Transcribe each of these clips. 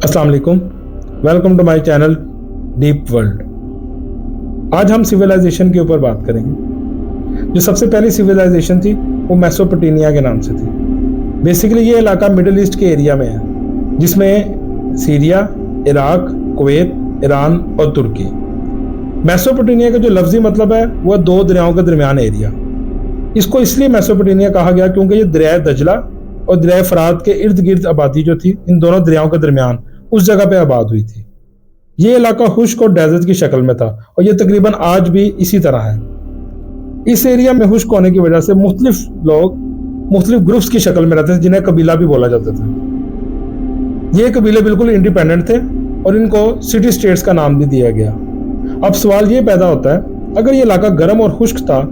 अस्सलाम वालेकुम, welcome to my channel Deep World. आज हम सिविलाइजेशन के ऊपर बात करेंगे। जो सबसे पहली सिविलाइजेशन थी वो मेसोपोटामिया के नाम से थी। बेसिकली ये इलाका मिडिल ईस्ट के एरिया में है, जिसमें सीरिया, इराक, कुवैत, ईरान और तुर्की। मेसोपोटामिया का जो लफ्जी मतलब है वह दो दरियाओं के दरमियान एरिया। इसको इसलिए मेसोपोटामिया कहा गया क्योंकि ये दरिया दजला और दरिया फरात के इर्द गिर्द आबादी जो थी इन दोनों दरियाओं के दरमियान उस जगह पे आबाद हुई थी। ये इलाका खुश्क और डेजर्ट की शक्ल में था और ये तकरीबन आज भी इसी तरह है। इस एरिया में खुश्क होने की वजह से मुख्तलिफ लोग मुख्तलिफ ग्रुप्स की शक्ल में रहते थे, जिन्हें कबीला भी बोला जाता था। ये कबीले बिल्कुल इंडिपेंडेंट थे और इनको सिटी स्टेट्स का नाम भी दिया गया। अब सवाल ये पैदा होता है, अगर ये इलाका गर्म और खुश्क था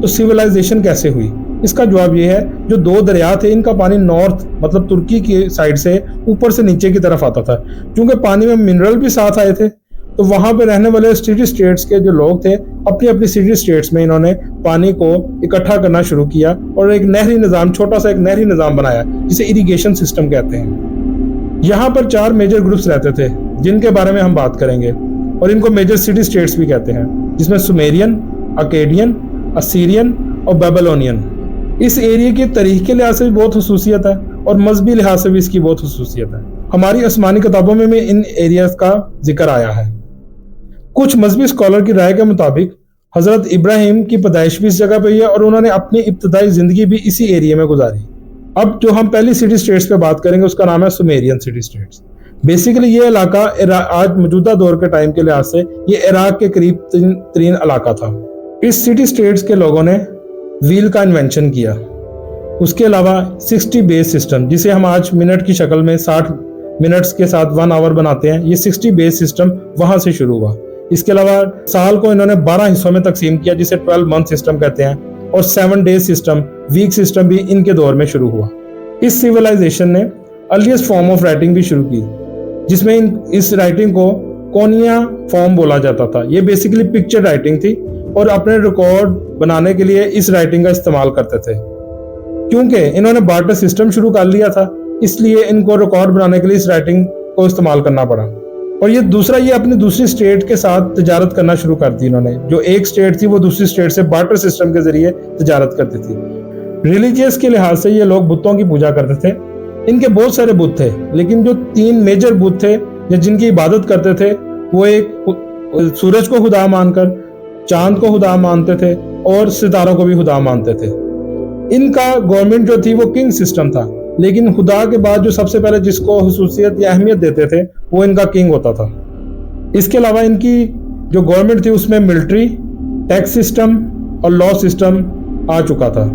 तो सिविलाइजेशन कैसे हुई? इसका जवाब ये है, जो दो दरिया थे इनका पानी नॉर्थ मतलब तुर्की की साइड से ऊपर से नीचे की तरफ आता था। क्योंकि पानी में मिनरल भी साथ आए थे, तो वहां पे रहने वाले सिटी स्टेट्स के जो लोग थे अपनी अपनी सिटी स्टेट्स में इन्होंने पानी को इकट्ठा करना शुरू किया और एक नहरी निज़ाम, छोटा सा एक नहरी निज़ाम बनाया जिसे इरिगेशन सिस्टम कहते हैं। यहाँ पर 4 मेजर ग्रुप्स रहते थे जिनके बारे में हम बात करेंगे और इनको मेजर सिटी स्टेट्स भी कहते हैं, जिसमें सुमेरियन, अकेडियन, असीरियन और बेबीलोनियन। इस एरिया की तारीख के लिहाज से भी बहुत खसूसियत है और मजहबी लिहाज से भी इसकी बहुत खसूसियत है। हमारी आसमानी किताबों में भी इन एरियाज का जिक्र आया है। कुछ मजहबी स्कॉलर की राय के मुताबिक हजरत इब्राहिम की पैदाइश भी इस जगह पे हुई है और उन्होंने अपनी इब्तदाई जिंदगी भी इसी एरिया में गुजारी। अब जो हम पहली सिटी स्टेट्स पे बात करेंगे उसका नाम है सुमेरियन सिटी स्टेट्स। बेसिकली ये इलाका आज मौजूदा दौर के टाइम के लिहाज से ये इराक के करीब तरीन इलाका था। इस सिटी स्टेट्स के लोगों ने व्हील का इन्वेंशन किया। उसके अलावा 60 बेस सिस्टम, जिसे हम आज मिनट की शक्ल में 60 मिनट्स के साथ 1 आवर बनाते हैं, ये 60 बेस सिस्टम वहां से शुरू हुआ। इसके अलावा साल को इन्होंने 12 हिस्सों में तकसीम किया जिसे 12 मंथ सिस्टम कहते हैं, और 7 डेज सिस्टम, वीक सिस्टम भी इनके दौर में शुरू हुआ। इस सिविलाइजेशन ने अर्लीस्ट फॉर्म ऑफ राइटिंग भी शुरू की, जिसमें इस राइटिंग को कोनिया फॉर्म बोला जाता था। ये बेसिकली पिक्चर राइटिंग थी और अपने रिकॉर्ड बनाने के लिए इस राइटिंग का इस्तेमाल करते थे। क्योंकि इन्होंने बार्टर सिस्टम शुरू कर लिया था, इसलिए इनको रिकॉर्ड बनाने के लिए इस राइटिंग को इस्तेमाल करना पड़ा। और ये अपनी दूसरी स्टेट के साथ तजारत करना शुरू कर दी इन्होंने। जो एक स्टेट थी वो दूसरी स्टेट से बार्टर सिस्टम के जरिए तजारत करती थी। रिलीजियस के लिहाज से ये लोग बुतों की पूजा करते थे। इनके बहुत सारे बुत थे, लेकिन जो 3 मेजर बुत थे जिनकी इबादत करते थे वो एक सूरज को खुदा मानकर, चांद को खुदा मानते थे और सितारों को भी खुदा मानते थे। इनका गवर्नमेंट जो थी वो किंग सिस्टम था, लेकिन खुदा के बाद जो सबसे पहले जिसको हुसूसियत या अहमियत देते थे वो इनका किंग होता था। इसके अलावा इनकी जो गवर्नमेंट थी उसमें मिलिट्री, टैक्स सिस्टम और लॉ सिस्टम आ चुका था।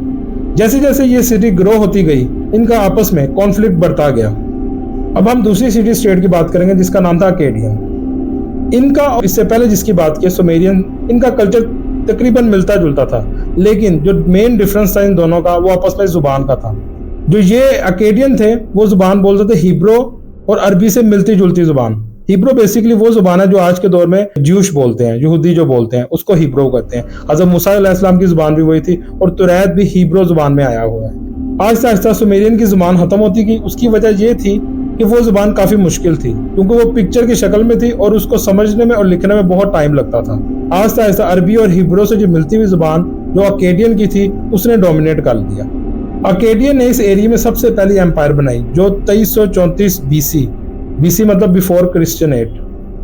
जैसे जैसे ये सिटी ग्रो होती गई इनका आपस में कॉन्फ्लिक्ट बढ़ता गया। अब हम दूसरी सिटी स्टेट की बात करेंगे जिसका नाम था अकेडियन। इनका और इससे पहले जिसकी बात की सुमेरियन, इनका कल्चर तकरीबन मिलता जुलता था, लेकिन जो मेन डिफरेंस था इन दोनों का वो आपस में जुबान का था। जो ये अकेडियन थे वो जुबान बोलते थे हिब्रू और अरबी से मिलती जुलती जुबान। हिब्रू बेसिकली वो जुबान है जो आज के दौर में ज्यूश बोलते हैं, यहूदी जो बोलते हैं उसको हिब्रू कहते हैं। हज़रत मूसा अलैहिस्सलाम की जुबान भी वही थी और तुरैत भी हिब्रू जुबान में आया हुआ है। आहिस्ता आहिस्ता सुमेरियन की जुबान खत्म होती गई। उसकी वजह ये थी कि वो जुबान काफी मुश्किल थी, क्योंकि वो पिक्चर की शक्ल में थी और उसको समझने में और लिखने में बहुत टाइम लगता था। आहिस्ता आहिस्ता अरबी और हिब्रू से जो मिलती हुई जुबान जो अकेडियन की थी उसने डोमिनेट कर लिया। अकेडियन ने इस एरिया में सबसे पहली एम्पायर बनाई जो 2334 बीसी मतलब बिफोर क्रिश्चियनेट।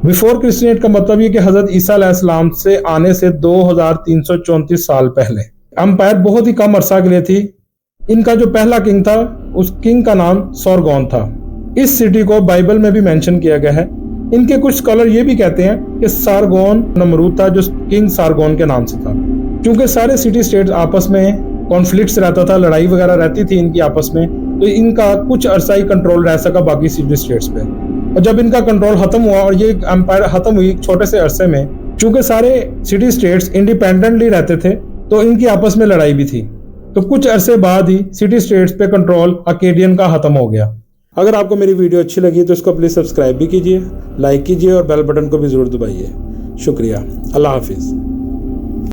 बिफोर क्रिश्चियनेट का मतलब ये कि हजरत ईसा अलैहिस्सलाम से आने से 2334 साल पहले। एम्पायर बहुत ही कम अरसा के लिए थी। इनका जो पहला किंग था उस किंग का नाम सारगोन था। इस सिटी को बाइबल में भी मेंशन किया गया है। इनके कुछ स्कॉलर ये भी कहते हैं कि सारगोन नमरूद था जो किंग सारगोन के नाम से था। क्योंकि सारे सिटी स्टेट्स आपस में कॉन्फ्लिक्ट्स रहता था, लड़ाई वगैरह रहती थी इनकी आपस में, तो इनका कुछ अरसा ही कंट्रोल रह सका बाकी सिटी स्टेट्स पे। और जब इनका कंट्रोल खत्म हुआ और ये एम्पायर खत्म हुई छोटे से अरसे में, चूंकि सारे सिटी स्टेट्स इंडिपेंडेंटली रहते थे तो इनकी आपस में लड़ाई भी थी। तो कुछ अरसे बाद ही सिटी स्टेट्स पे कंट्रोल अकेडियन का खत्म हो गया। अगर आपको मेरी वीडियो अच्छी लगी तो इसको प्लीज़ सब्सक्राइब भी कीजिए, लाइक कीजिए और बेल बटन को भी ज़रूर दबाइए। शुक्रिया। अल्लाह हाफिज़।